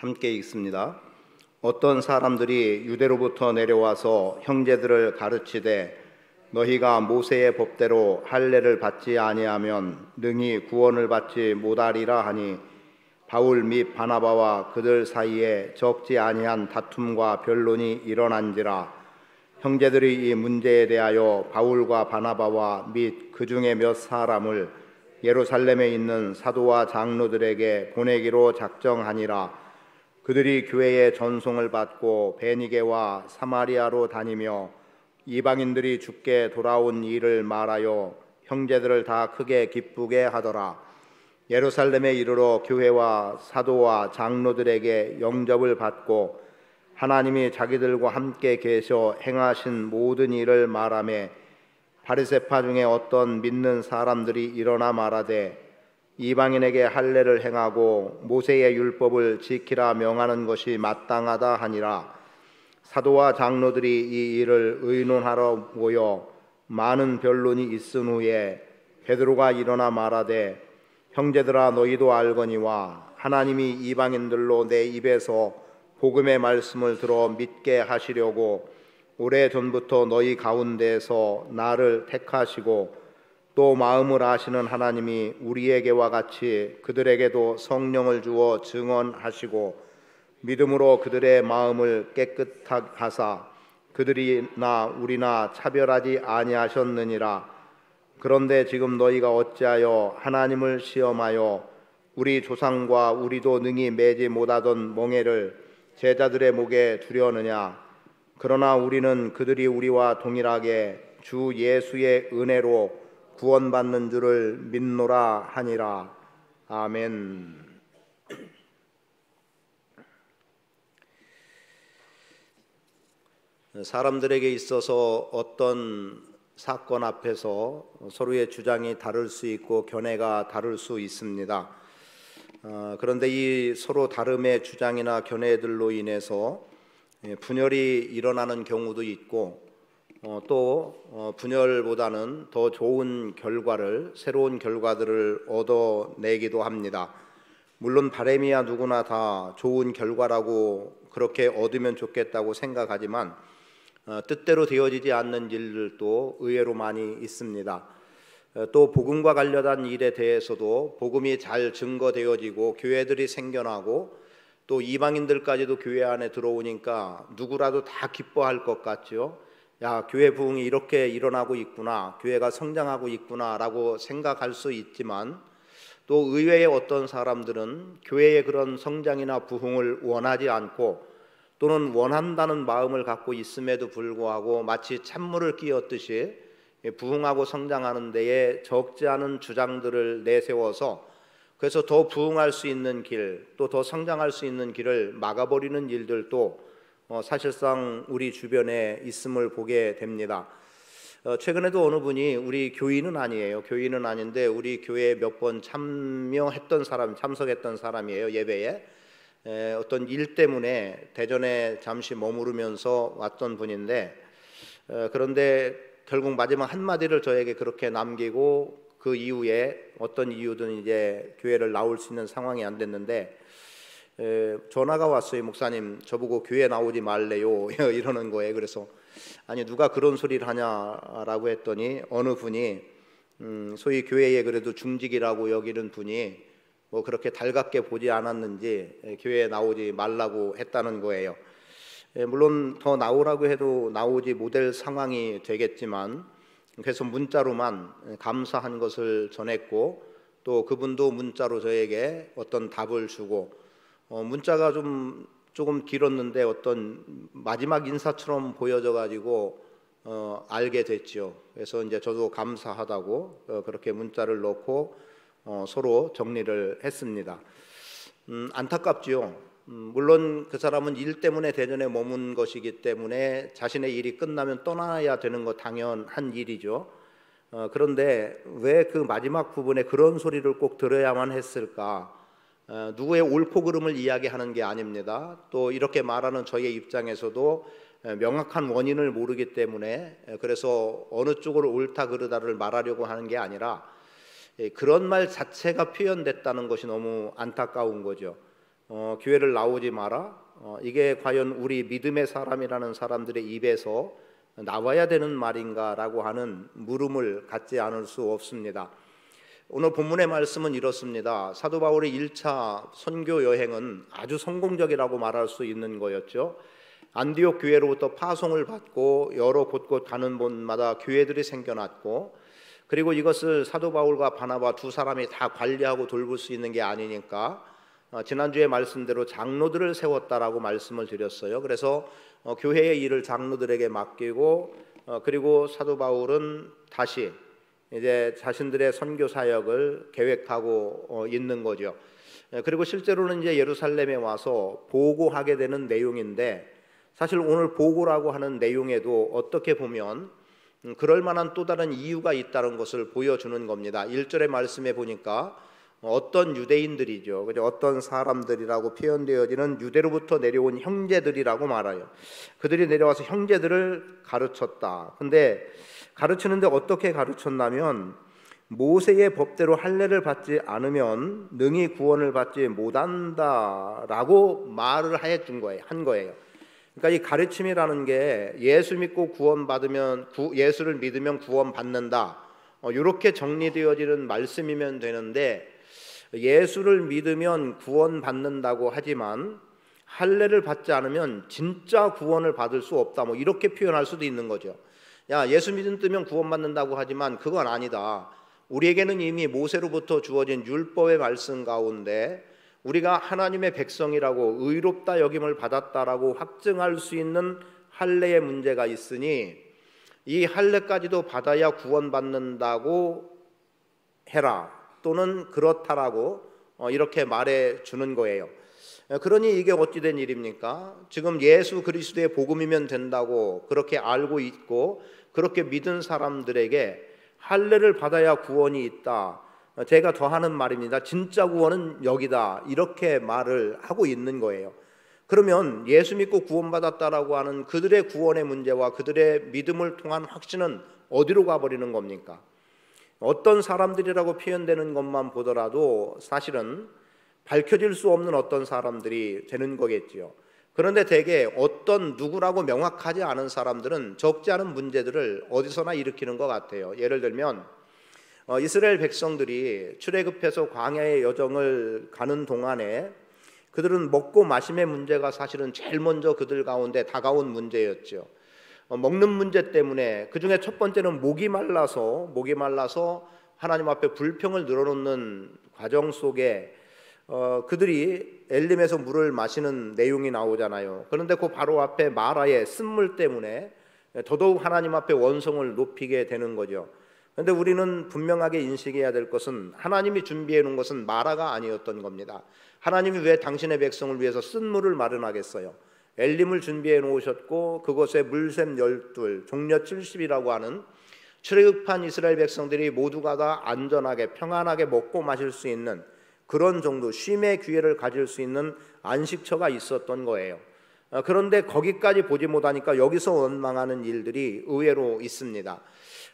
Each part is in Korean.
함께 읽습니다. 어떤 사람들이 유대로부터 내려와서 형제들을 가르치되 너희가 모세의 법대로 할례를 받지 아니하면 능히 구원을 받지 못하리라 하니 바울 및 바나바와 그들 사이에 적지 아니한 다툼과 변론이 일어난지라. 형제들이 이 문제에 대하여 바울과 바나바와 및 그 중에 몇 사람을 예루살렘에 있는 사도와 장로들에게 보내기로 작정하니라. 그들이 교회의 전송을 받고 베니게와 사마리아로 다니며 이방인들이 주께 돌아온 일을 말하여 형제들을 다 크게 기쁘게 하더라. 예루살렘에 이르러 교회와 사도와 장로들에게 영접을 받고 하나님이 자기들과 함께 계셔 행하신 모든 일을 말하며 바리새파 중에 어떤 믿는 사람들이 일어나 말하되 이방인에게 할례를 행하고 모세의 율법을 지키라 명하는 것이 마땅하다 하니라. 사도와 장로들이 이 일을 의논하러 모여 많은 변론이 있은 후에 베드로가 일어나 말하되 형제들아 너희도 알거니와 하나님이 이방인들로 내 입에서 복음의 말씀을 들어 믿게 하시려고 오래전부터 너희 가운데에서 나를 택하시고 또 마음을 아시는 하나님이 우리에게와 같이 그들에게도 성령을 주어 증언하시고 믿음으로 그들의 마음을 깨끗하게 하사 그들이나 우리나 차별하지 아니하셨느니라. 그런데 지금 너희가 어찌하여 하나님을 시험하여 우리 조상과 우리도 능히 매지 못하던 멍에를 제자들의 목에 두려느냐. 그러나 우리는 그들이 우리와 동일하게 주 예수의 은혜로 구원받는 줄을 믿노라 하니라. 아멘. 사람들에게 있어서 어떤 사건 앞에서 서로의 주장이 다를 수 있고 견해가 다를 수 있습니다. 그런데 이 서로 다름의 주장이나 견해들로 인해서 분열이 일어나는 경우도 있고 또 분열보다는 더 좋은 결과를, 새로운 결과들을 얻어내기도 합니다. 물론 바람이야 누구나 다 좋은 결과라고 그렇게 얻으면 좋겠다고 생각하지만 뜻대로 되어지지 않는 일들도 의외로 많이 있습니다. 또 복음과 관련한 일에 대해서도 복음이 잘 증거되어지고 교회들이 생겨나고 또 이방인들까지도 교회 안에 들어오니까 누구라도 다 기뻐할 것 같죠. 야, 교회 부흥이 이렇게 일어나고 있구나, 교회가 성장하고 있구나라고 생각할 수 있지만 또 의외의 어떤 사람들은 교회의 그런 성장이나 부흥을 원하지 않고 또는 원한다는 마음을 갖고 있음에도 불구하고 마치 찬물을 끼얹듯이 부흥하고 성장하는 데에 적지 않은 주장들을 내세워서 그래서 더 부흥할 수 있는 길, 또 더 성장할 수 있는 길을 막아버리는 일들도 사실상 우리 주변에 있음을 보게 됩니다. 최근에도 어느 분이 우리 교인은 아니에요. 교인은 아닌데 우리 교회에 몇 번 참석했던 사람이에요. 예배에. 어떤 일 때문에 대전에 잠시 머무르면서 왔던 분인데 그런데 결국 마지막 한마디를 저에게 그렇게 남기고 그 이후에 어떤 이유든 이제 교회를 나올 수 있는 상황이 안 됐는데 전화가 왔어요. 목사님 저보고 교회 나오지 말래요 이러는 거예요. 그래서 아니 누가 그런 소리를 하냐라고 했더니 어느 분이 소위 교회에 그래도 중직이라고 여기는 분이 뭐 그렇게 달갑게 보지 않았는지 교회에 나오지 말라고 했다는 거예요. 물론 더 나오라고 해도 나오지 못할 상황이 되겠지만 그래서 문자로만 감사한 것을 전했고 또 그분도 문자로 저에게 어떤 답을 주고 문자가 조금 길었는데 어떤 마지막 인사처럼 보여져 가지고 알게 됐죠. 그래서 이제 저도 감사하다고 그렇게 문자를 넣고 서로 정리를 했습니다. 안타깝지요. 물론 그 사람은 일 때문에 대전에 머문 것이기 때문에 자신의 일이 끝나면 떠나야 되는 거 당연한 일이죠. 그런데 왜 그 마지막 부분에 그런 소리를 꼭 들어야만 했을까? 누구의 옳고 그름을 이야기하는 게 아닙니다. 또 이렇게 말하는 저의 입장에서도 명확한 원인을 모르기 때문에 그래서 어느 쪽으로 옳다 그르다를 말하려고 하는 게 아니라 그런 말 자체가 표현됐다는 것이 너무 안타까운 거죠. 교회를 나오지 마라. 이게 과연 우리 믿음의 사람이라는 사람들의 입에서 나와야 되는 말인가라고 하는 물음을 갖지 않을 수 없습니다. 오늘 본문의 말씀은 이렇습니다. 사도 바울의 1차 선교 여행은 아주 성공적이라고 말할 수 있는 거였죠. 안디옥 교회로부터 파송을 받고 여러 곳곳 가는 곳마다 교회들이 생겨났고, 그리고 이것을 사도 바울과 바나바 두 사람이 다 관리하고 돌볼 수 있는 게 아니니까 지난주에 말씀대로 장로들을 세웠다라고 말씀을 드렸어요. 그래서 교회의 일을 장로들에게 맡기고, 그리고 사도 바울은 다시 이제 자신들의 선교 사역을 계획하고 있는 거죠. 그리고 실제로는 이제 예루살렘에 와서 보고하게 되는 내용인데, 사실 오늘 보고라고 하는 내용에도 어떻게 보면 그럴 만한 또 다른 이유가 있다는 것을 보여주는 겁니다. 1절의 말씀에 보니까 어떤 유대인들이죠, 어떤 사람들이라고 표현되어지는 유대로부터 내려온 형제들이라고 말해요. 그들이 내려와서 형제들을 가르쳤다. 근데 가르치는데 어떻게 가르쳤냐면, 모세의 법대로 할례를 받지 않으면 능히 구원을 받지 못한다라고 말을 한 거예요. 그러니까 이 가르침이라는 게 예수 믿고 구원받으면 예수를 믿으면 구원받는다, 이렇게 정리되어지는 말씀이면 되는데, 예수를 믿으면 구원받는다고 하지만 할례를 받지 않으면 진짜 구원을 받을 수 없다, 이렇게 표현할 수도 있는 거죠. 야, 예수 믿으면 구원받는다고 하지만 그건 아니다. 우리에게는 이미 모세로부터 주어진 율법의 말씀 가운데 우리가 하나님의 백성이라고 의롭다 여김을 받았다라고 확증할 수 있는 할례의 문제가 있으니 이 할례까지도 받아야 구원받는다고 해라, 또는 그렇다라고 이렇게 말해 주는 거예요. 그러니 이게 어찌된 일입니까? 지금 예수 그리스도의 복음이면 된다고 그렇게 알고 있고 그렇게 믿은 사람들에게 할례를 받아야 구원이 있다, 제가 더하는 말입니다, 진짜 구원은 여기다, 이렇게 말을 하고 있는 거예요. 그러면 예수 믿고 구원받았다라고 하는 그들의 구원의 문제와 그들의 믿음을 통한 확신은 어디로 가버리는 겁니까? 어떤 사람들이라고 표현되는 것만 보더라도 사실은 밝혀질 수 없는 어떤 사람들이 되는 거겠지요. 그런데 대개 어떤 누구라고 명확하지 않은 사람들은 적지 않은 문제들을 어디서나 일으키는 것 같아요. 예를 들면 이스라엘 백성들이 출애굽해서 광야의 여정을 가는 동안에 그들은 먹고 마심의 문제가 사실은 제일 먼저 그들 가운데 다가온 문제였죠. 먹는 문제 때문에, 그 중에 첫 번째는 목이 말라서 하나님 앞에 불평을 늘어놓는 과정 속에 그들이 엘림에서 물을 마시는 내용이 나오잖아요. 그런데 그 바로 앞에 마라의 쓴물 때문에 더더욱 하나님 앞에 원성을 높이게 되는 거죠. 그런데 우리는 분명하게 인식해야 될 것은 하나님이 준비해 놓은 것은 마라가 아니었던 겁니다. 하나님이 왜 당신의 백성을 위해서 쓴물을 마련하겠어요? 엘림을 준비해 놓으셨고 그곳에 물샘 12, 종려 70이라고 하는 출애굽한 이스라엘 백성들이 모두가 다 안전하게 평안하게 먹고 마실 수 있는 그런 정도 쉼의 기회를 가질 수 있는 안식처가 있었던 거예요. 그런데 거기까지 보지 못하니까 여기서 원망하는 일들이 의외로 있습니다.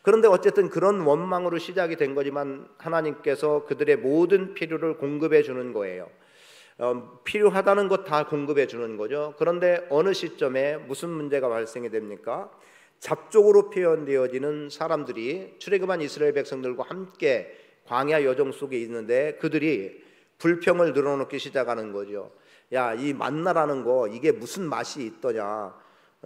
그런데 어쨌든 그런 원망으로 시작이 된 거지만 하나님께서 그들의 모든 필요를 공급해 주는 거예요. 필요하다는 것 다 공급해 주는 거죠. 그런데 어느 시점에 무슨 문제가 발생이 됩니까? 잡족으로 표현되어지는 사람들이 출애굽한 이스라엘 백성들과 함께 광야 여정 속에 있는데 그들이 불평을 늘어놓기 시작하는 거죠. 야, 이 만나라는 거 이게 무슨 맛이 있더냐.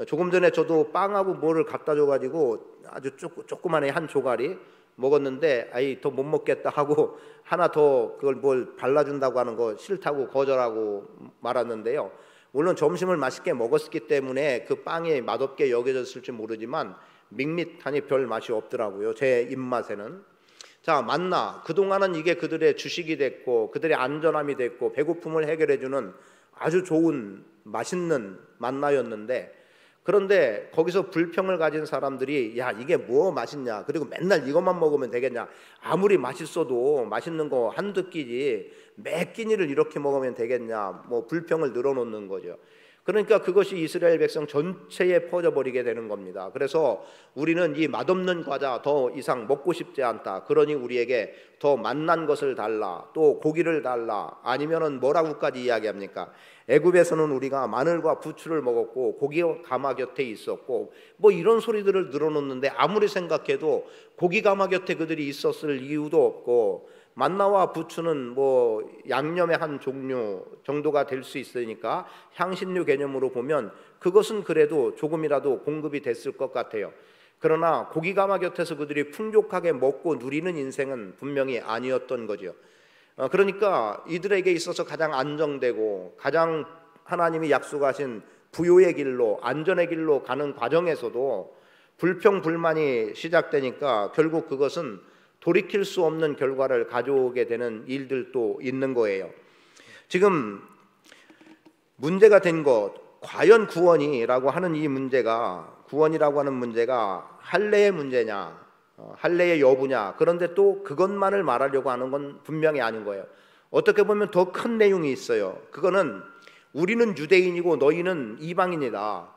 조금 전에 저도 빵하고 뭐를 갖다 줘가지고 아주 조그만한 한 조각이 먹었는데 아이 더 못 먹겠다 하고 하나 더 그걸 뭘 발라준다고 하는 거 싫다고 거절하고 말았는데요. 물론 점심을 맛있게 먹었기 때문에 그 빵이 맛없게 여겨졌을지 모르지만 밋밋하니 별 맛이 없더라고요, 제 입맛에는. 자, 만나, 그동안은 이게 그들의 주식이 됐고 그들의 안전함이 됐고 배고픔을 해결해주는 아주 좋은 맛있는 만나였는데, 그런데 거기서 불평을 가진 사람들이 야, 이게 뭐 맛있냐, 그리고 맨날 이것만 먹으면 되겠냐, 아무리 맛있어도 맛있는 거 한두 끼지 매 끼니를 이렇게 먹으면 되겠냐, 뭐 불평을 늘어놓는 거죠. 그러니까 그것이 이스라엘 백성 전체에 퍼져버리게 되는 겁니다. 그래서 우리는 이 맛없는 과자 더 이상 먹고 싶지 않다. 그러니 우리에게 더 맛난 것을 달라, 또 고기를 달라, 아니면은 뭐라고까지 이야기합니까? 애굽에서는 우리가 마늘과 부추를 먹었고 고기가 가마 곁에 있었고 뭐 이런 소리들을 늘어놓는데, 아무리 생각해도 고기 가마 곁에 그들이 있었을 이유도 없고, 만나와 부추는 뭐 양념의 한 종류 정도가 될 수 있으니까 향신료 개념으로 보면 그것은 그래도 조금이라도 공급이 됐을 것 같아요. 그러나 고기 가마 곁에서 그들이 풍족하게 먹고 누리는 인생은 분명히 아니었던 거죠. 그러니까 이들에게 있어서 가장 안정되고 가장 하나님이 약속하신 부요의 길로, 안전의 길로 가는 과정에서도 불평불만이 시작되니까 결국 그것은 돌이킬 수 없는 결과를 가져오게 되는 일들도 있는 거예요. 지금 문제가 된 것, 과연 구원이라고 하는 이 문제가, 구원이라고 하는 문제가 할례의 문제냐, 할례의 여부냐, 그런데 또 그것만을 말하려고 하는 건 분명히 아닌 거예요. 어떻게 보면 더 큰 내용이 있어요. 그거는 우리는 유대인이고 너희는 이방인이다.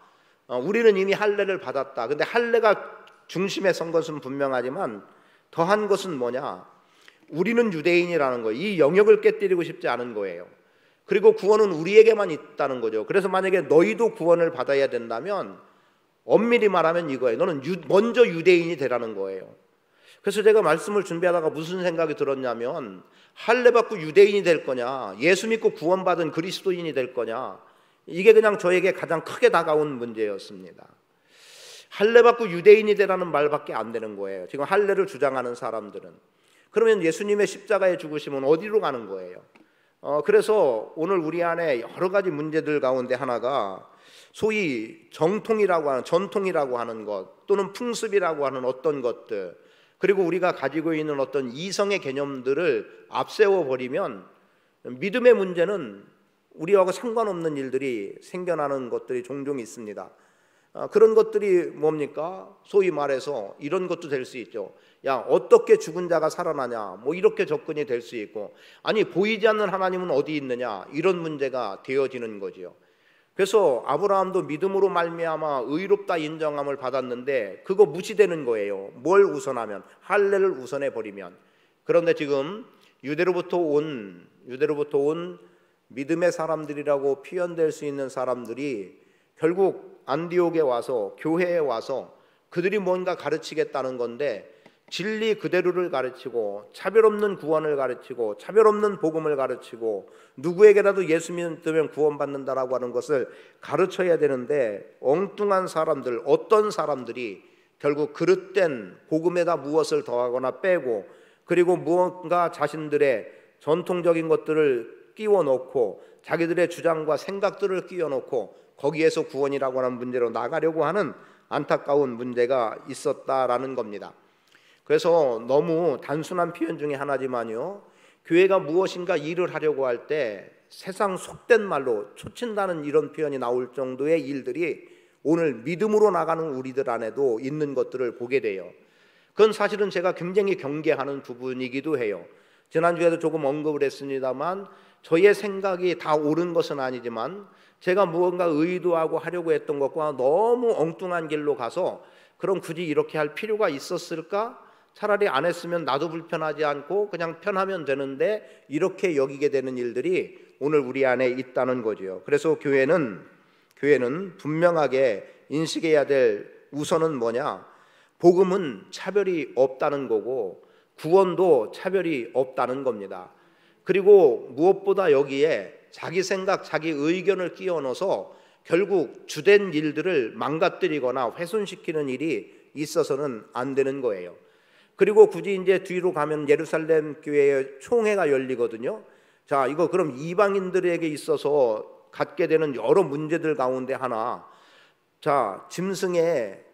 우리는 이미 할례를 받았다. 근데 할례가 중심에 선 것은 분명하지만 더한 것은 뭐냐? 우리는 유대인이라는 거예요. 이 영역을 깨뜨리고 싶지 않은 거예요. 그리고 구원은 우리에게만 있다는 거죠. 그래서 만약에 너희도 구원을 받아야 된다면 엄밀히 말하면 이거예요. 너는 먼저 유대인이 되라는 거예요. 그래서 제가 말씀을 준비하다가 무슨 생각이 들었냐면, 할례 받고 유대인이 될 거냐, 예수 믿고 구원받은 그리스도인이 될 거냐, 이게 그냥 저에게 가장 크게 다가온 문제였습니다. 할례 받고 유대인이 되라는 말밖에 안 되는 거예요. 지금 할례를 주장하는 사람들은. 그러면 예수님의 십자가의 죽으심은 어디로 가는 거예요? 그래서 오늘 우리 안에 여러 가지 문제들 가운데 하나가 소위 정통이라고 하는, 전통이라고 하는 것, 또는 풍습이라고 하는 어떤 것들, 그리고 우리가 가지고 있는 어떤 이성의 개념들을 앞세워 버리면 믿음의 문제는 우리하고 상관없는 일들이 생겨나는 것들이 종종 있습니다. 그런 것들이 뭡니까? 소위 말해서 이런 것도 될 수 있죠. 야, 어떻게 죽은 자가 살아나냐, 뭐 이렇게 접근이 될 수 있고, 아니 보이지 않는 하나님은 어디 있느냐, 이런 문제가 되어지는 거지요. 그래서 아브라함도 믿음으로 말미암아 의롭다 인정함을 받았는데 그거 무시되는 거예요. 뭘 우선하면? 할례를 우선해 버리면. 그런데 지금 유대로부터 온 믿음의 사람들이라고 표현될 수 있는 사람들이 결국 안디옥에 와서, 교회에 와서 그들이 뭔가 가르치겠다는 건데, 진리 그대로를 가르치고 차별 없는 구원을 가르치고 차별 없는 복음을 가르치고 누구에게라도 예수 믿으면 구원받는다라고 하는 것을 가르쳐야 되는데, 엉뚱한 사람들, 어떤 사람들이 결국 그릇된 복음에다 무엇을 더하거나 빼고, 그리고 무언가 자신들의 전통적인 것들을 끼워 넣고 자기들의 주장과 생각들을 끼워 넣고 거기에서 구원이라고 하는 문제로 나가려고 하는 안타까운 문제가 있었다라는 겁니다. 그래서 너무 단순한 표현 중에 하나지만요, 교회가 무엇인가 일을 하려고 할 때 세상 속된 말로 초친다는 이런 표현이 나올 정도의 일들이 오늘 믿음으로 나가는 우리들 안에도 있는 것들을 보게 돼요. 그건 사실은 제가 굉장히 경계하는 부분이기도 해요. 지난주에도 조금 언급을 했습니다만, 저의 생각이 다 옳은 것은 아니지만 제가 무언가 의도하고 하려고 했던 것과 너무 엉뚱한 길로 가서, 그럼 굳이 이렇게 할 필요가 있었을까? 차라리 안 했으면 나도 불편하지 않고 그냥 편하면 되는데, 이렇게 여기게 되는 일들이 오늘 우리 안에 있다는 거죠. 그래서 교회는 분명하게 인식해야 될 우선은 뭐냐? 복음은 차별이 없다는 거고 구원도 차별이 없다는 겁니다. 그리고 무엇보다 여기에 자기 생각, 자기 의견을 끼워 넣어서 결국 주된 일들을 망가뜨리거나 훼손시키는 일이 있어서는 안 되는 거예요. 그리고 굳이 이제 뒤로 가면 예루살렘 교회의 총회가 열리거든요. 자, 이거 그럼 이방인들에게 있어서 갖게 되는 여러 문제들 가운데 하나, 자, 짐승의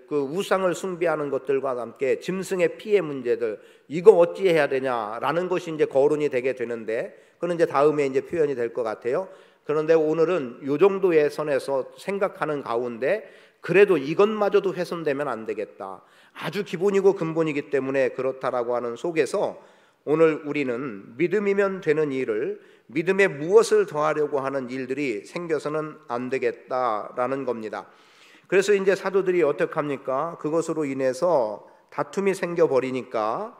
그 우상을 숭배하는 것들과 함께 짐승의 피해 문제들, 이거 어찌해야 되냐라는 것이 이제 거론이 되게 되는데, 그건 이제 다음에 이제 표현이 될 것 같아요. 그런데 오늘은 이 정도의 선에서 생각하는 가운데 그래도 이것마저도 훼손되면 안 되겠다, 아주 기본이고 근본이기 때문에 그렇다라고 하는 속에서 오늘 우리는 믿음이면 되는 일을 믿음에 무엇을 더하려고 하는 일들이 생겨서는 안 되겠다라는 겁니다. 그래서 이제 사도들이 어떻게 합니까? 그것으로 인해서 다툼이 생겨버리니까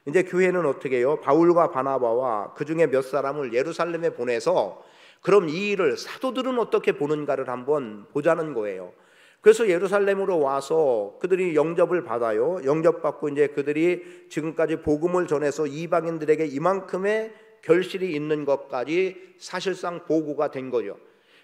이제 교회는 어떻게 해요? 바울과 바나바와 그 중에 몇 사람을 예루살렘에 보내서 그럼 이 일을 사도들은 어떻게 보는가를 한번 보자는 거예요. 그래서 예루살렘으로 와서 그들이 영접을 받아요. 영접받고 이제 그들이 지금까지 복음을 전해서 이방인들에게 이만큼의 결실이 있는 것까지 사실상 보고가 된 거죠.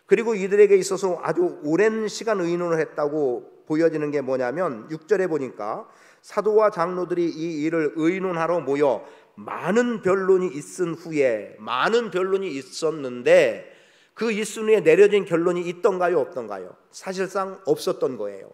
그리고 이들에게 있어서 아주 오랜 시간 의논을 했다고 보여지는 게 뭐냐면 6절에 보니까 사도와 장로들이 이 일을 의논하러 모여 많은 변론이 있었는데 그 있은 후에 내려진 결론이 있던가요, 없던가요? 사실상 없었던 거예요.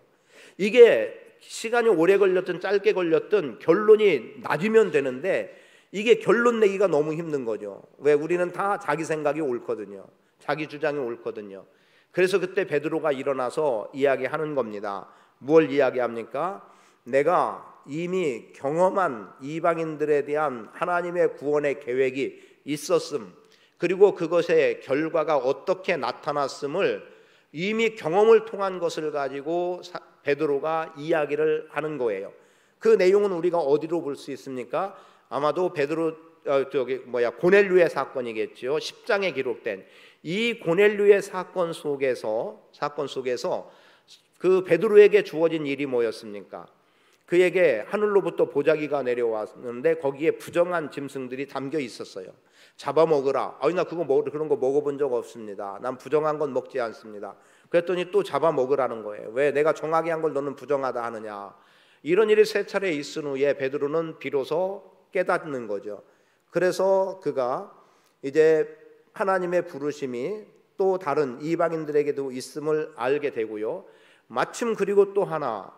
이게 시간이 오래 걸렸든 짧게 걸렸든 결론이 낮으면 되는데 이게 결론 내기가 너무 힘든 거죠. 왜? 우리는 다 자기 생각이 옳거든요. 자기 주장이 옳거든요. 그래서 그때 베드로가 일어나서 이야기하는 겁니다. 무엇 이야기합니까? 내가 이미 경험한 이방인들에 대한 하나님의 구원의 계획이 있었음, 그리고 그것의 결과가 어떻게 나타났음을 이미 경험을 통한 것을 가지고 베드로가 이야기를 하는 거예요. 그 내용은 우리가 어디로 볼 수 있습니까? 아마도 고넬료의 사건이겠죠. 10장에 기록된 이 고넬료의 사건 속에서 그 베드로에게 주어진 일이 뭐였습니까? 그에게 하늘로부터 보자기가 내려왔는데 거기에 부정한 짐승들이 담겨 있었어요. 잡아먹으라. 나 그런 거 먹어본 적 없습니다. 난 부정한 건 먹지 않습니다. 그랬더니 또 잡아먹으라는 거예요. 왜? 내가 정하게 한 걸 너는 부정하다 하느냐. 이런 일이 3차례 있은 후에 베드로는 비로소 깨닫는 거죠. 그래서 그가 이제 하나님의 부르심이 또 다른 이방인들에게도 있음을 알게 되고요. 마침 그리고 또 하나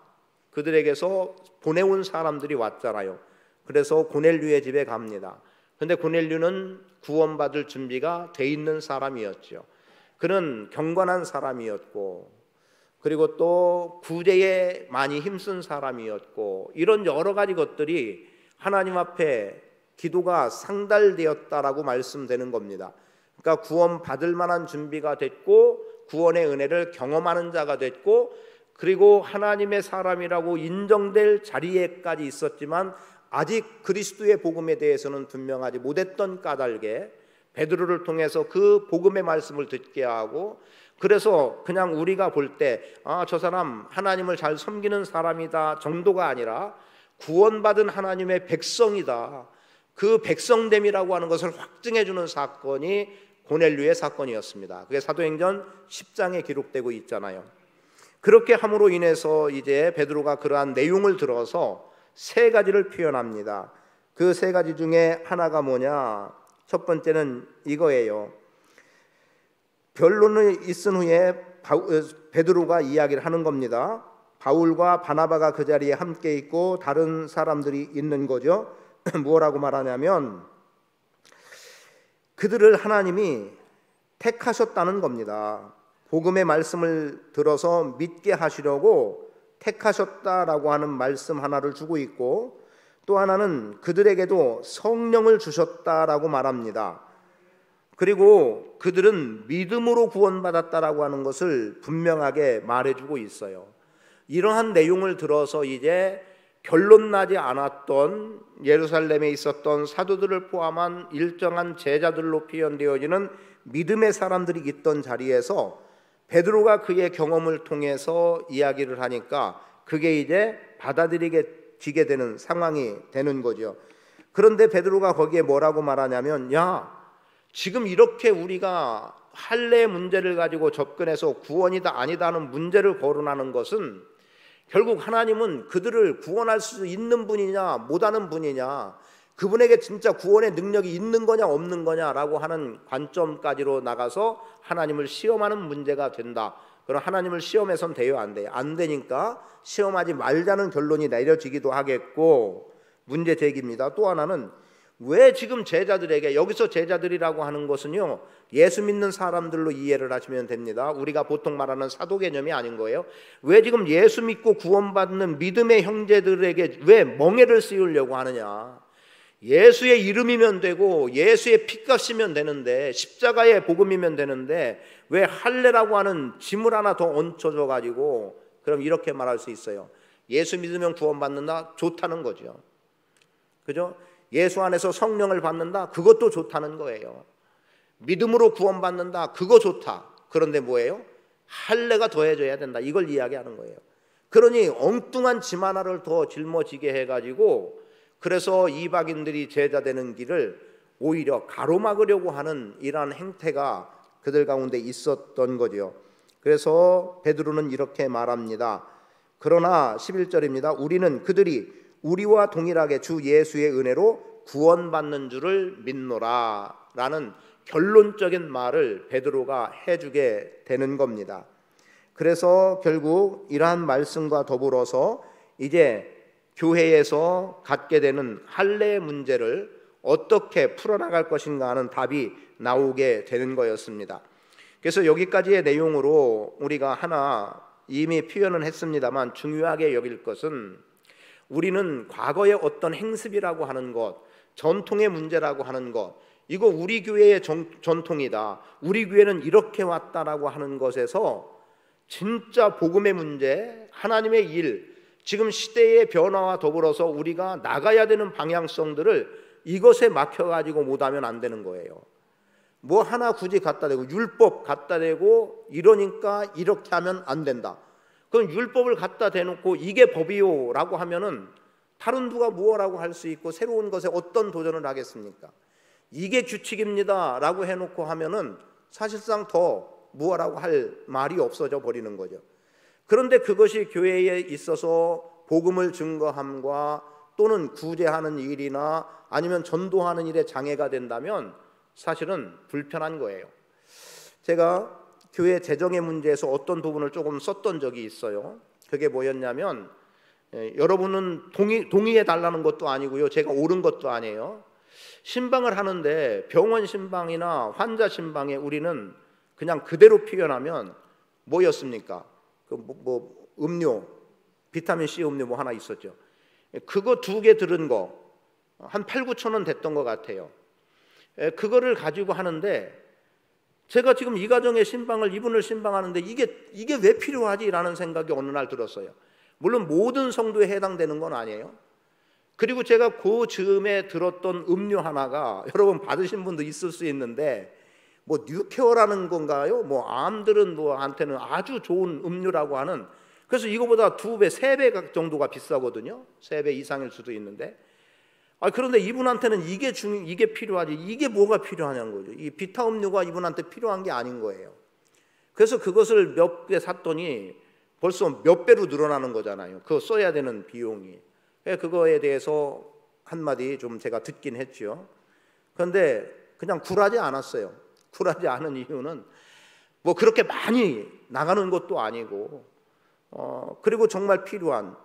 그들에게서 보내온 사람들이 왔잖아요. 그래서 고넬료의 집에 갑니다. 그런데 고넬료는 구원받을 준비가 돼 있는 사람이었죠. 그는 경건한 사람이었고 그리고 또 구제에 많이 힘쓴 사람이었고 이런 여러 가지 것들이 하나님 앞에 기도가 상달되었다라고 말씀되는 겁니다. 그러니까 구원받을 만한 준비가 됐고 구원의 은혜를 경험하는 자가 됐고 그리고 하나님의 사람이라고 인정될 자리에까지 있었지만 아직 그리스도의 복음에 대해서는 분명하지 못했던 까닭에 베드로를 통해서 그 복음의 말씀을 듣게 하고 그래서 그냥 우리가 볼 때 저 사람 하나님을 잘 섬기는 사람이다 정도가 아니라 구원받은 하나님의 백성이다. 그 백성됨이라고 하는 것을 확증해 주는 사건이 고넬료의 사건이었습니다. 그게 사도행전 10장에 기록되고 있잖아요. 그렇게 함으로 인해서 이제 베드로가 그러한 내용을 들어서 3가지를 표현합니다. 그 3가지 중에 하나가 뭐냐? 첫 번째는 이거예요. 변론이 있은 후에 베드로가 이야기를 하는 겁니다. 바울과 바나바가 그 자리에 함께 있고 다른 사람들이 있는 거죠. 뭐라고 말하냐면 그들을 하나님이 택하셨다는 겁니다. 복음의 말씀을 들어서 믿게 하시려고 택하셨다라고 하는 말씀 하나를 주고 있고 또 하나는 그들에게도 성령을 주셨다라고 말합니다. 그리고 그들은 믿음으로 구원받았다라고 하는 것을 분명하게 말해주고 있어요. 이러한 내용을 들어서 이제 결론 나지 않았던 예루살렘에 있었던 사도들을 포함한 일정한 제자들로 표현되어지는 믿음의 사람들이 있던 자리에서 베드로가 그의 경험을 통해서 이야기를 하니까 그게 이제 받아들이게 되는 상황이 되는 거죠. 그런데 베드로가 거기에 뭐라고 말하냐면 지금 이렇게 우리가 할례 문제를 가지고 접근해서 구원이다 아니다 하는 문제를 거론하는 것은 결국 하나님은 그들을 구원할 수 있는 분이냐 못하는 분이냐 그분에게 진짜 구원의 능력이 있는 거냐 없는 거냐라고 하는 관점까지로 나가서 하나님을 시험하는 문제가 된다. 그럼 하나님을 시험해서는 돼요 안 돼요? 안 되니까 시험하지 말자는 결론이 내려지기도 하겠고 문제 제기입니다. 또 하나는 왜 지금 제자들에게 여기서 제자들이라고 하는 것은요 예수 믿는 사람들로 이해를 하시면 됩니다. 우리가 보통 말하는 사도 개념이 아닌 거예요. 왜 지금 예수 믿고 구원받는 믿음의 형제들에게 왜 멍에를 씌우려고 하느냐. 예수의 이름이면 되고 예수의 피값이면 되는데, 십자가의 복음이면 되는데 왜 할례라고 하는 짐을 하나 더 얹혀져 가지고 그럼 이렇게 말할 수 있어요. 예수 믿으면 구원받는다, 좋다는 거죠. 그죠? 예수 안에서 성령을 받는다, 그것도 좋다는 거예요. 믿음으로 구원받는다, 그거 좋다. 그런데 뭐예요? 할례가 더해져야 된다, 이걸 이야기하는 거예요. 그러니 엉뚱한 짐 하나를 더 짊어지게 해가지고, 그래서 이방인들이 제자 되는 길을 오히려 가로막으려고 하는 이러한 행태가 그들 가운데 있었던 거죠. 그래서 베드로는 이렇게 말합니다. 그러나 11절입니다. 우리는 그들이 우리와 동일하게 주 예수의 은혜로 구원받는 줄을 믿노라 라는 결론적인 말을 베드로가 해주게 되는 겁니다. 그래서 결국 이러한 말씀과 더불어서 이제 교회에서 갖게 되는 할례 문제를 어떻게 풀어나갈 것인가 하는 답이 나오게 되는 거였습니다. 그래서 여기까지의 내용으로 우리가 하나 이미 표현은 했습니다만, 중요하게 여길 것은 우리는 과거의 어떤 행습이라고 하는 것, 전통의 문제라고 하는 것, 이거 우리 교회의 전통이다, 우리 교회는 이렇게 왔다라고 하는 것에서 진짜 복음의 문제, 하나님의 일, 지금 시대의 변화와 더불어서 우리가 나가야 되는 방향성들을 이것에 막혀가지고 못하면 안 되는 거예요. 뭐 하나 굳이 갖다 대고 율법 갖다 대고 이러니까 이렇게 하면 안 된다. 그럼 율법을 갖다 대놓고 이게 법이요 라고 하면은 다른 누가 무엇라고 할 수 있고 새로운 것에 어떤 도전을 하겠습니까? 이게 규칙입니다 라고 해놓고 하면은 사실상 더 무엇라고 할 말이 없어져 버리는 거죠. 그런데 그것이 교회에 있어서 복음을 증거함과 또는 구제하는 일이나 아니면 전도하는 일에 장애가 된다면 사실은 불편한 거예요. 제가 교회 재정의 문제에서 어떤 부분을 조금 썼던 적이 있어요. 그게 뭐였냐면, 여러분은 동의해 달라는 것도 아니고요, 제가 옳은 것도 아니에요. 신방을 하는데 병원 신방이나 환자 신방에 우리는 그냥 그대로 표현하면 뭐였습니까? 음료, 비타민 C 음료 뭐 하나 있었죠. 그거 2개 들은 거 한 8, 9천 원 됐던 것 같아요. 그거를 가지고 하는데, 제가 지금 이 가정의 신방을, 이분을 신방하는데 이게 왜 필요하지라는 생각이 어느 날 들었어요. 물론 모든 성도에 해당되는 건 아니에요. 그리고 제가 그 즈음에 들었던 음료 하나가, 여러분 받으신 분도 있을 수 있는데, 뭐 뉴케어라는 건가요? 뭐 암들은 뭐한테는 아주 좋은 음료라고 하는, 그래서 이거보다 2배, 3배 정도가 비싸거든요. 3배 이상일 수도 있는데, 그런데 이분한테는 이게 필요하지, 이게 뭐가 필요하냐는 거죠. 이 비타 음료가 이분한테 필요한 게 아닌 거예요. 그래서 그것을 몇 개 샀더니 벌써 몇 배로 늘어나는 거잖아요. 그거 써야 되는 비용이. 그거에 대해서 한마디 좀 제가 듣긴 했죠. 그런데 그냥 굴하지 않았어요. 굴하지 않은 이유는 뭐 그렇게 많이 나가는 것도 아니고, 그리고 정말 필요한,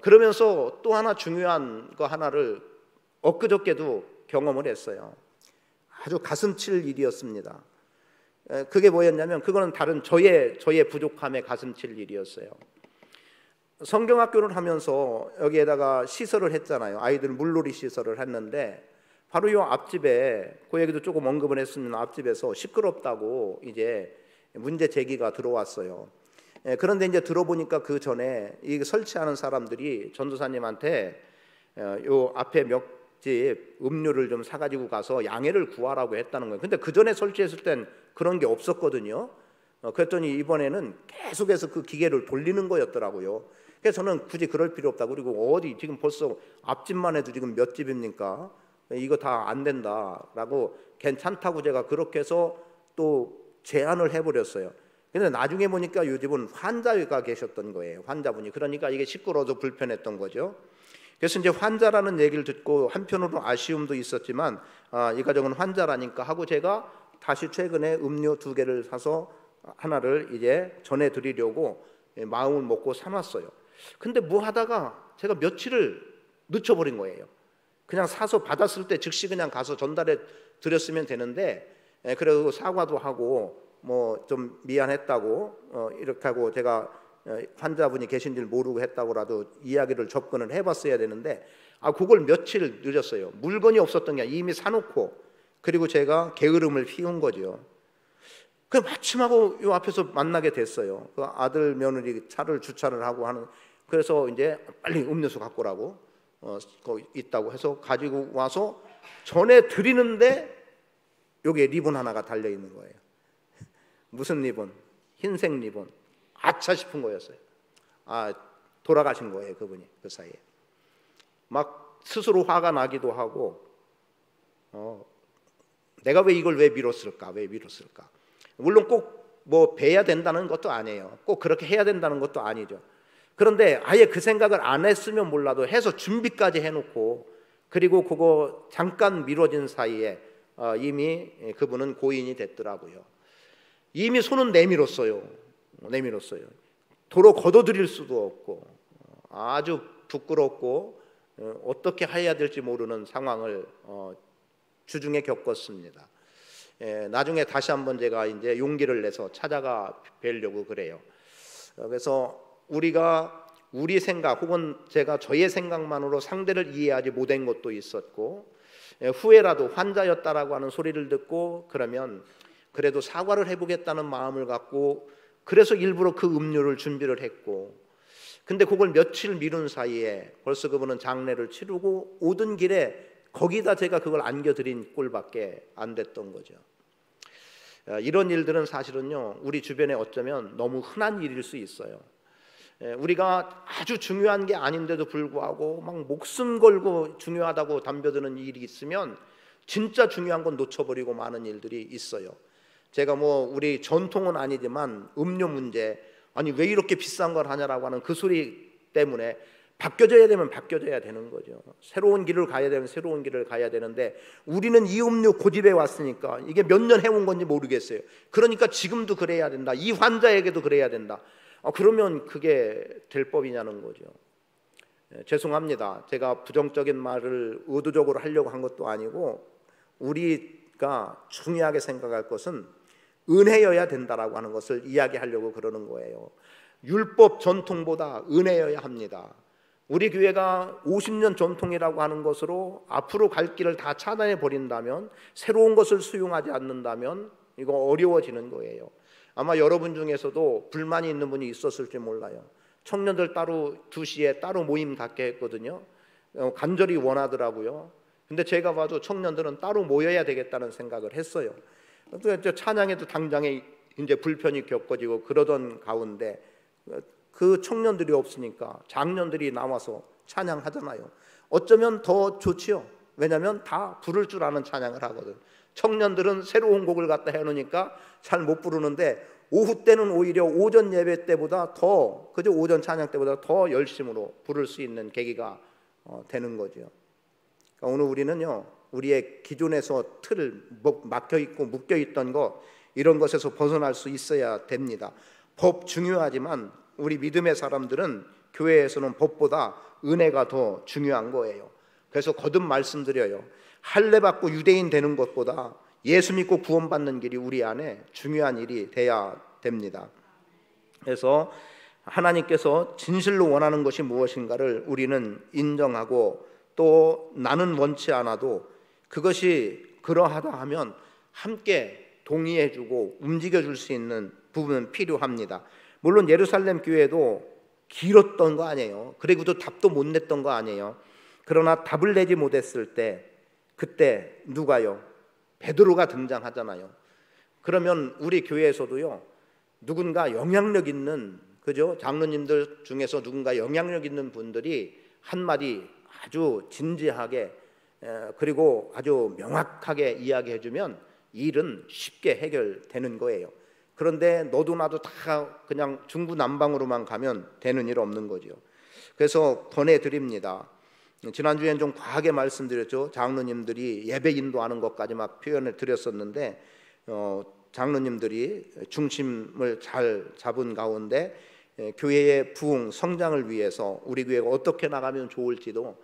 그러면서 또 하나 중요한 거 하나를 엊그저께도 경험을 했어요. 아주 가슴 칠 일이었습니다. 그게 뭐였냐면, 그거는 다른 저의 부족함에 가슴 칠 일이었어요. 성경학교를 하면서 여기에다가 시설을 했잖아요. 아이들 물놀이 시설을 했는데, 바로 이 앞집에, 그 얘기도 조금 언급을 했으면, 앞집에서 시끄럽다고 이제 문제 제기가 들어왔어요. 그런데 이제 들어보니까 그 전에 이 설치하는 사람들이 전도사님한테 요 앞에 몇 집 음료를 좀 사가지고 가서 양해를 구하라고 했다는 거예요. 근데 그 전에 설치했을 땐 그런 게 없었거든요. 그랬더니 이번에는 계속해서 그 기계를 돌리는 거였더라고요. 그래서 저는 굳이 그럴 필요 없다. 그리고 어디 지금 벌써 앞집만 해도 지금 몇 집입니까? 이거 다 안 된다라고 괜찮다고 제가 그렇게 해서 또 제안을 해버렸어요. 근데 나중에 보니까 이 집은 환자가 계셨던 거예요. 환자분이. 그러니까 이게 시끄러워서 불편했던 거죠. 그래서 이제 환자라는 얘기를 듣고 한편으로 아쉬움도 있었지만, 이 가정은 환자라니까 하고 제가 다시 최근에 음료 2개를 사서 하나를 이제 전해드리려고 마음을 먹고 사놨어요. 근데 뭐 하다가 제가 며칠을 늦춰버린 거예요. 그냥 사서 받았을 때 즉시 그냥 가서 전달해 드렸으면 되는데, 그리고 사과도 하고 뭐 좀 미안했다고 이렇게 하고, 제가 환자분이 계신 줄 모르고 했다고라도 이야기를 접근을 해봤어야 되는데, 그걸 며칠 늦었어요. 물건이 없었던 게 아니라 이미 사놓고, 그리고 제가 게으름을 피운 거죠. 그 마침하고 요 앞에서 만나게 됐어요. 그 아들 며느리 차를 주차를 하고 하는, 그래서 이제 빨리 음료수 갖고 오라고 거기 있다고 해서 가지고 와서 전에 드리는데 여기에 리본 하나가 달려 있는 거예요. 무슨 리본? 흰색 리본. 아차 싶은 거였어요. 돌아가신 거예요, 그분이. 그 사이에 막 스스로 화가 나기도 하고, 내가 왜 미뤘을까? 물론 꼭 뭐 배야 된다는 것도 아니에요. 꼭 그렇게 해야 된다는 것도 아니죠. 그런데 아예 그 생각을 안 했으면 몰라도 해서 준비까지 해놓고, 그리고 그거 잠깐 미뤄진 사이에 이미 그분은 고인이 됐더라고요. 이미 손은 내밀었어요. 도로 걷어들일 수도 없고, 아주 부끄럽고 어떻게 해야 될지 모르는 상황을 주중에 겪었습니다. 나중에 다시 한번 제가 이제 용기를 내서 찾아가 뵈려고 그래요. 그래서 우리가 우리 생각 혹은 제가 저의 생각만으로 상대를 이해하지 못한 것도 있었고, 후회라도 환자였다라고 하는 소리를 듣고 그러면 그래도 사과를 해보겠다는 마음을 갖고, 그래서 일부러 그 음료를 준비를 했고, 근데 그걸 며칠 미룬 사이에 벌써 그분은 장례를 치르고 오던 길에 거기다 제가 그걸 안겨드린 꼴밖에 안 됐던 거죠. 이런 일들은 사실은요, 우리 주변에 어쩌면 너무 흔한 일일 수 있어요. 우리가 아주 중요한 게 아닌데도 불구하고 막 목숨 걸고 중요하다고 덤벼드는 일이 있으면 진짜 중요한 건 놓쳐버리고 많은 일들이 있어요. 제가 뭐 우리 전통은 아니지만 음료 문제, 아니 왜 이렇게 비싼 걸 하냐라고 하는 그 소리 때문에 바뀌어져야 되면 바뀌어져야 되는 거죠. 새로운 길을 가야 되면 새로운 길을 가야 되는데, 우리는 이 음료 고집에 왔으니까 이게 몇 년 해온 건지 모르겠어요. 그러니까 지금도 그래야 된다, 이 환자에게도 그래야 된다. 그러면 그게 될 법이냐는 거죠. 죄송합니다. 제가 부정적인 말을 의도적으로 하려고 한 것도 아니고, 우리가 중요하게 생각할 것은 은혜여야 된다라고 하는 것을 이야기하려고 그러는 거예요. 율법 전통보다 은혜여야 합니다. 우리 교회가 50년 전통이라고 하는 것으로 앞으로 갈 길을 다 차단해 버린다면, 새로운 것을 수용하지 않는다면 이거 어려워지는 거예요. 아마 여러분 중에서도 불만이 있는 분이 있었을지 몰라요. 청년들 따로 2시에 따로 모임 갖게 했거든요. 간절히 원하더라고요. 근데 제가 봐도 청년들은 따로 모여야 되겠다는 생각을 했어요. 또 찬양에도 당장에 이제 불편이 겪어지고 그러던 가운데 그 청년들이 없으니까 장년들이 나와서 찬양하잖아요. 어쩌면 더 좋지요. 왜냐하면 다 부를 줄 아는 찬양을 하거든. 청년들은 새로운 곡을 갖다 해놓으니까 잘 못 부르는데, 오후 때는 오히려 오전 예배 때보다 더, 그저 오전 찬양 때보다 더 열심으로 부를 수 있는 계기가 되는 거죠. 그러니까 오늘 우리는요, 우리의 기존에서 틀 막혀있고 묶여있던 것, 이런 것에서 벗어날 수 있어야 됩니다. 법 중요하지만 우리 믿음의 사람들은 교회에서는 법보다 은혜가 더 중요한 거예요. 그래서 거듭 말씀드려요. 할례 받고 유대인 되는 것보다 예수 믿고 구원받는 길이 우리 안에 중요한 일이 돼야 됩니다. 그래서 하나님께서 진실로 원하는 것이 무엇인가를 우리는 인정하고, 또 나는 원치 않아도 그것이 그러하다 하면 함께 동의해주고 움직여줄 수 있는 부분은 필요합니다. 물론 예루살렘 교회도 길었던 거 아니에요. 그리고도 답도 못 냈던 거 아니에요. 그러나 답을 내지 못했을 때, 그때 누가요? 베드로가 등장하잖아요. 그러면 우리 교회에서도요, 누군가 영향력 있는, 그죠? 장로님들 중에서 누군가 영향력 있는 분들이 한마디 아주 진지하게 그리고 아주 명확하게 이야기해주면 일은 쉽게 해결되는 거예요. 그런데 너도 나도 다 그냥 중구난방으로만 가면 되는 일 없는 거죠. 그래서 권해드립니다. 지난주엔 좀 과하게 말씀드렸죠. 장로님들이 예배 인도하는 것까지 막 표현을 드렸었는데, 장로님들이 중심을 잘 잡은 가운데 교회의 부흥, 성장을 위해서 우리 교회가 어떻게 나가면 좋을지도,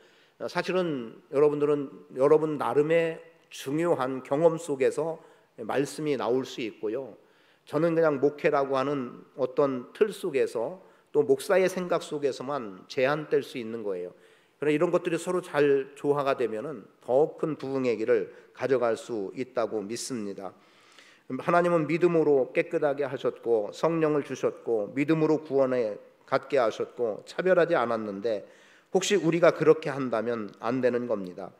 사실은 여러분들은 여러분 나름의 중요한 경험 속에서 말씀이 나올 수 있고요. 저는 그냥 목회라고 하는 어떤 틀 속에서, 또 목사의 생각 속에서만 제한될 수 있는 거예요. 그러나 이런 것들이 서로 잘 조화가 되면은 더 큰 부흥의 길을 가져갈 수 있다고 믿습니다. 하나님은 믿음으로 깨끗하게 하셨고 성령을 주셨고 믿음으로 구원에 갖게 하셨고 차별하지 않았는데 혹시 우리가 그렇게 한다면 안 되는 겁니다.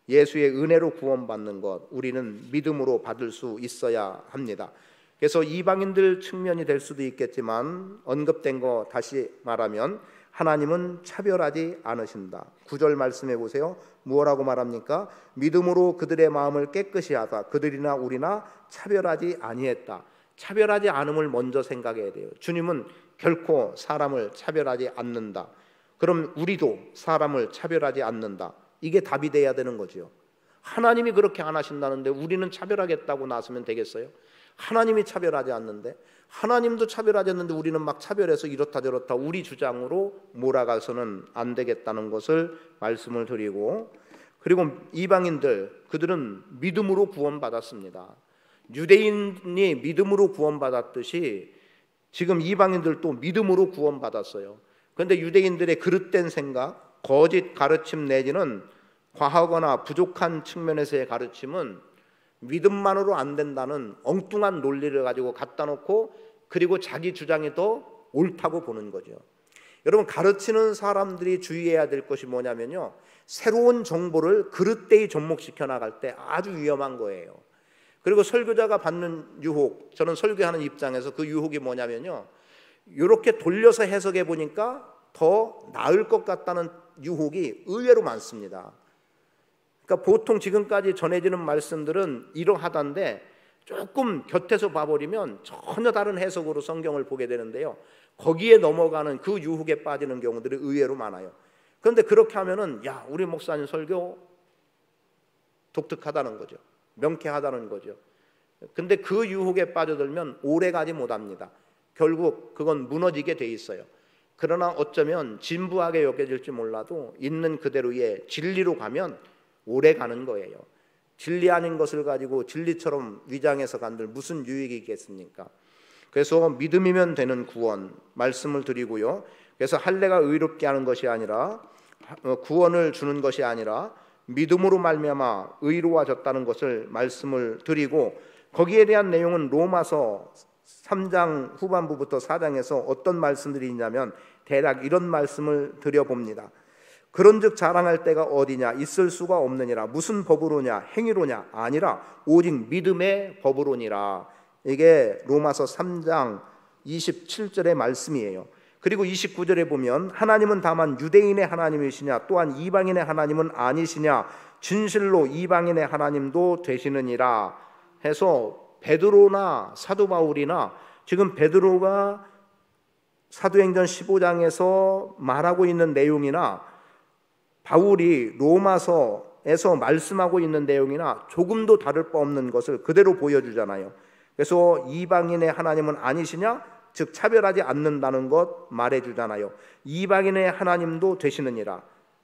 예수의 은혜로 구원받는 것 우리는 믿음으로 받을 수 있어야 합니다. 그래서 이방인들 측면이 될 수도 있겠지만 언급된 거 다시 말하면 하나님은 차별하지 않으신다. 9절 말씀해 보세요. 무엇라고 말합니까? 믿음으로 그들의 마음을 깨끗이 하다. 그들이나 우리나 차별하지 아니했다. 차별하지 않음을 먼저 생각해야 돼요. 주님은 결코 사람을 차별하지 않는다. 그럼 우리도 사람을 차별하지 않는다. 이게 답이 돼야 되는 거죠. 하나님이 그렇게 안 하신다는데 우리는 차별하겠다고 나서면 되겠어요? 하나님이 차별하지 않는데, 하나님도 차별하지 않는데 우리는 막 차별해서 이렇다 저렇다 우리 주장으로 몰아가서는 안 되겠다는 것을 말씀을 드리고, 그리고 이방인들 그들은 믿음으로 구원받았습니다. 유대인이 믿음으로 구원받았듯이 지금 이방인들도 믿음으로 구원받았어요. 그런데 유대인들의 그릇된 생각, 거짓 가르침 내지는 과하거나 부족한 측면에서의 가르침은 믿음만으로 안 된다는 엉뚱한 논리를 가지고 갖다 놓고 그리고 자기 주장이 더 옳다고 보는 거죠. 여러분, 가르치는 사람들이 주의해야 될 것이 뭐냐면요, 새로운 정보를 그릇되이 접목시켜 나갈 때 아주 위험한 거예요. 그리고 설교자가 받는 유혹, 저는 설교하는 입장에서 그 유혹이 뭐냐면요, 이렇게 돌려서 해석해 보니까 더 나을 것 같다는 유혹이 의외로 많습니다. 그러니까 보통 지금까지 전해지는 말씀들은 이러하단데 조금 곁에서 봐버리면 전혀 다른 해석으로 성경을 보게 되는데요, 거기에 넘어가는 그 유혹에 빠지는 경우들이 의외로 많아요. 그런데 그렇게 하면은 야, 우리 목사님 설교 독특하다는 거죠. 명쾌하다는 거죠. 근데 그 유혹에 빠져들면 오래 가지 못합니다. 결국 그건 무너지게 돼 있어요. 그러나 어쩌면 진부하게 여겨질지 몰라도 있는 그대로의 진리로 가면 오래 가는 거예요. 진리 아닌 것을 가지고 진리처럼 위장해서 간들 무슨 유익이 있겠습니까? 그래서 믿음이면 되는 구원 말씀을 드리고요. 그래서 할례가 의롭게 하는 것이 아니라 구원을 주는 것이 아니라 믿음으로 말미암아 의로워졌다는 것을 말씀을 드리고, 거기에 대한 내용은 로마서 3장 후반부부터 4장에서 어떤 말씀들이 있냐면 대략 이런 말씀을 드려봅니다. 그런즉 자랑할 때가 어디냐? 있을 수가 없느니라. 무슨 법으로냐? 행위로냐? 아니라 오직 믿음의 법으로니라. 이게 로마서 3장 27절의 말씀이에요. 그리고 29절에 보면 하나님은 다만 유대인의 하나님이시냐? 또한 이방인의 하나님은 아니시냐? 진실로 이방인의 하나님도 되시느니라 해서 베드로나 사도 바울이나 지금 베드로가 사도행전 15장에서 말하고 있는 내용이나 바울이 로마서에서 말씀하고 있는 내용이나 조금도 다를 바 없는 것을 그대로 보여주잖아요. 그래서 이방인의 하나님은 아니시냐? 즉 차별하지 않는다는 것 말해주잖아요. 이방인의 하나님도 되시느니라.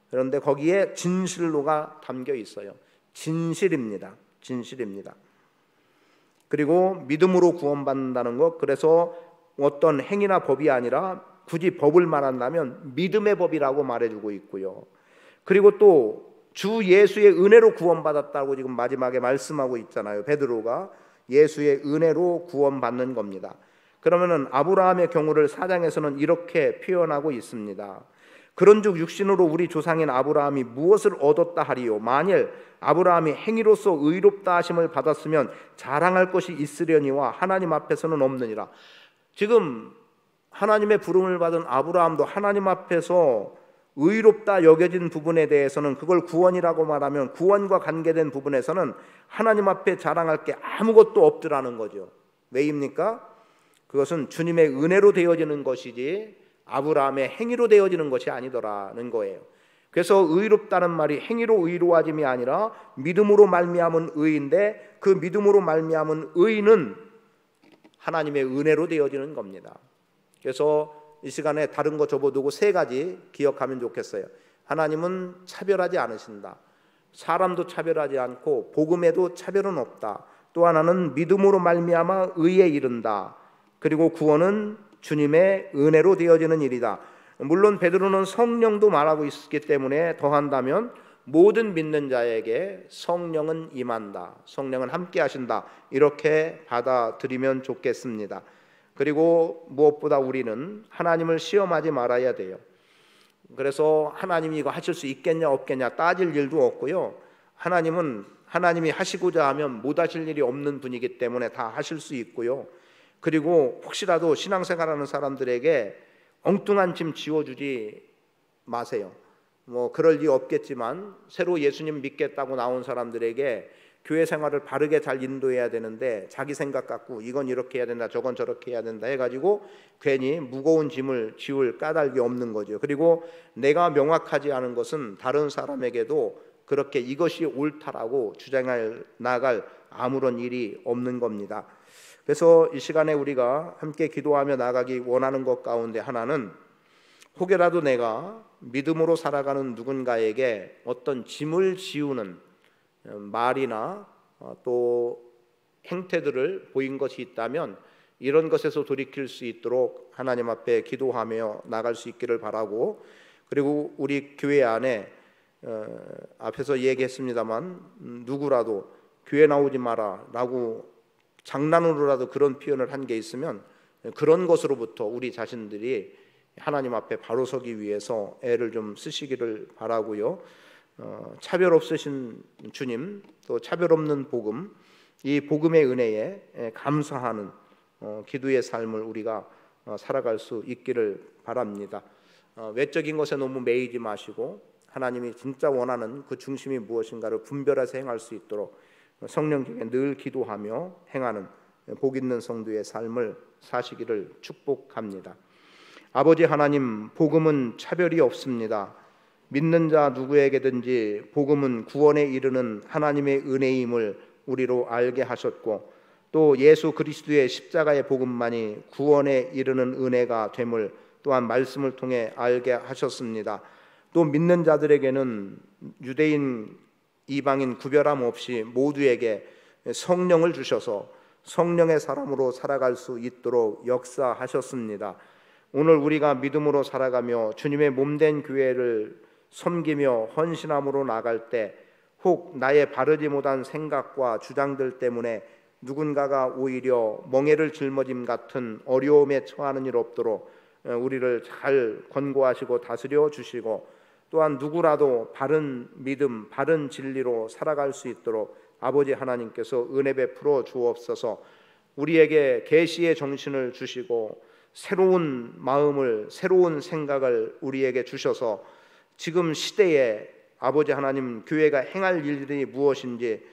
그런데 거기에 진실로가 담겨 있어요. 진실입니다. 진실입니다. 그리고 믿음으로 구원받는다는 것, 그래서 어떤 행위나 법이 아니라 굳이 법을 말한다면 믿음의 법이라고 말해주고 있고요. 그리고 또 주 예수의 은혜로 구원받았다고 지금 마지막에 말씀하고 있잖아요. 베드로가 예수의 은혜로 구원받는 겁니다. 그러면은 아브라함의 경우를 4장에서는 이렇게 표현하고 있습니다. 그런즉 육신으로 우리 조상인 아브라함이 무엇을 얻었다 하리요? 만일 아브라함이 행위로서 의롭다 하심을 받았으면 자랑할 것이 있으려니와 하나님 앞에서는 없느니라. 지금 하나님의 부름을 받은 아브라함도 하나님 앞에서 의롭다 여겨진 부분에 대해서는 그걸 구원이라고 말하면 구원과 관계된 부분에서는 하나님 앞에 자랑할 게 아무것도 없더라는 거죠. 왜입니까? 그것은 주님의 은혜로 되어지는 것이지 아브라함의 행위로 되어지는 것이 아니더라는 거예요. 그래서 의롭다는 말이 행위로 의로워짐이 아니라 믿음으로 말미암은 의인데, 그 믿음으로 말미암은 의는 하나님의 은혜로 되어지는 겁니다. 그래서 이 시간에 다른 거 접어두고 세 가지 기억하면 좋겠어요. 하나님은 차별하지 않으신다. 사람도 차별하지 않고 복음에도 차별은 없다. 또 하나는 믿음으로 말미암아 의에 이른다. 그리고 구원은 주님의 은혜로 되어지는 일이다. 물론 베드로는 성령도 말하고 있기 때문에 더한다면 모든 믿는 자에게 성령은 임한다, 성령은 함께 하신다, 이렇게 받아들이면 좋겠습니다. 그리고 무엇보다 우리는 하나님을 시험하지 말아야 돼요. 그래서 하나님이 이거 하실 수 있겠냐 없겠냐 따질 일도 없고요. 하나님이 하시고자 하면 못 하실 일이 없는 분이기 때문에 다 하실 수 있고요. 그리고 혹시라도 신앙생활하는 사람들에게 엉뚱한 짐 지워주지 마세요. 뭐 그럴 리 없겠지만 새로 예수님 믿겠다고 나온 사람들에게 교회 생활을 바르게 잘 인도해야 되는데 자기 생각 갖고 이건 이렇게 해야 된다 저건 저렇게 해야 된다 해가지고 괜히 무거운 짐을 지울 까닭이 없는 거죠. 그리고 내가 명확하지 않은 것은 다른 사람에게도 그렇게 이것이 옳다라고 주장할 나갈 아무런 일이 없는 겁니다. 그래서 이 시간에 우리가 함께 기도하며 나가기 원하는 것 가운데 하나는 혹여라도 내가 믿음으로 살아가는 누군가에게 어떤 짐을 지우는 말이나 또 행태들을 보인 것이 있다면 이런 것에서 돌이킬 수 있도록 하나님 앞에 기도하며 나갈 수 있기를 바라고, 그리고 우리 교회 안에 앞에서 얘기했습니다만 누구라도 교회 나오지 마라 라고 장난으로라도 그런 표현을 한 게 있으면 그런 것으로부터 우리 자신들이 하나님 앞에 바로 서기 위해서 애를 좀 쓰시기를 바라고요. 차별 없으신 주님, 또 차별 없는 복음, 이 복음의 은혜에 감사하는 기도의 삶을 우리가 살아갈 수 있기를 바랍니다. 외적인 것에 너무 매이지 마시고 하나님이 진짜 원하는 그 중심이 무엇인가를 분별해서 행할 수 있도록 성령께 늘 기도하며 행하는 복 있는 성도의 삶을 사시기를 축복합니다. 아버지 하나님, 복음은 차별이 없습니다. 믿는 자 누구에게든지 복음은 구원에 이르는 하나님의 은혜임을 우리로 알게 하셨고, 또 예수 그리스도의 십자가의 복음만이 구원에 이르는 은혜가 됨을 또한 말씀을 통해 알게 하셨습니다. 또 믿는 자들에게는 유대인 이방인 구별함 없이 모두에게 성령을 주셔서 성령의 사람으로 살아갈 수 있도록 역사하셨습니다. 오늘 우리가 믿음으로 살아가며 주님의 몸된 교회를 섬기며 헌신함으로 나갈 때 혹 나의 바르지 못한 생각과 주장들 때문에 누군가가 오히려 멍에를 짊어짐 같은 어려움에 처하는 일 없도록 우리를 잘 권고하시고 다스려 주시고, 또한 누구라도 바른 믿음, 바른 진리로 살아갈 수 있도록 아버지 하나님께서 은혜 베풀어 주옵소서. 우리에게 계시의 정신을 주시고 새로운 마음을, 새로운 생각을 우리에게 주셔서 지금 시대에 아버지 하나님 교회가 행할 일들이 무엇인지,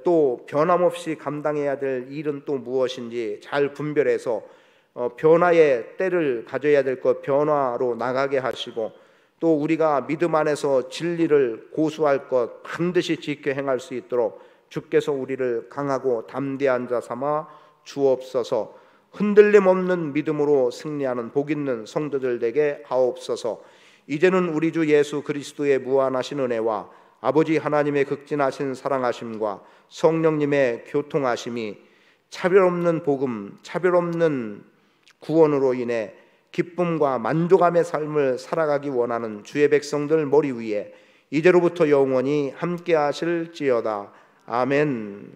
또 변함없이 감당해야 될 일은 또 무엇인지 잘 분별해서 변화의 때를 가져야 될 것 변화로 나가게 하시고, 또 우리가 믿음 안에서 진리를 고수할 것 반드시 지켜 행할 수 있도록 주께서 우리를 강하고 담대한 자 삼아 주옵소서. 흔들림 없는 믿음으로 승리하는 복 있는 성도들 되게 하옵소서. 이제는 우리 주 예수 그리스도의 무한하신 은혜와 아버지 하나님의 극진하신 사랑하심과 성령님의 교통하심이 차별 없는 복음, 차별 없는 구원으로 인해 기쁨과 만족함의 삶을 살아가기 원하는 주의 백성들 머리 위에 이제로부터 영원히 함께 하실지어다. 아멘.